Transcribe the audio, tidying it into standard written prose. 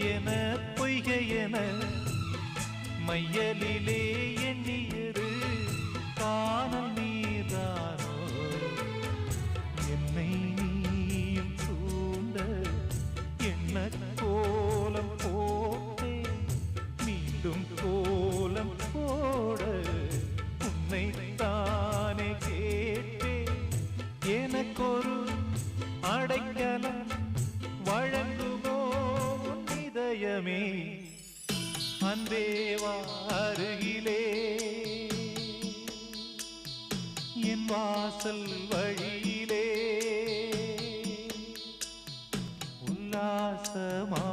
என பொய்கை என மையலிலே எண்ணியது காணல் நீதானோ என்னை நீயும் தூண்ட என்ன கோலம் போட்டே மீண்டும் கோலம் போட உன்னை தானே கேட்டே எனக்கொரு அடைக்கலம் வழங்குமோ இதயமே அன்பேவா அருகிலே என் வாசல் வழியிலே உல்லாசமா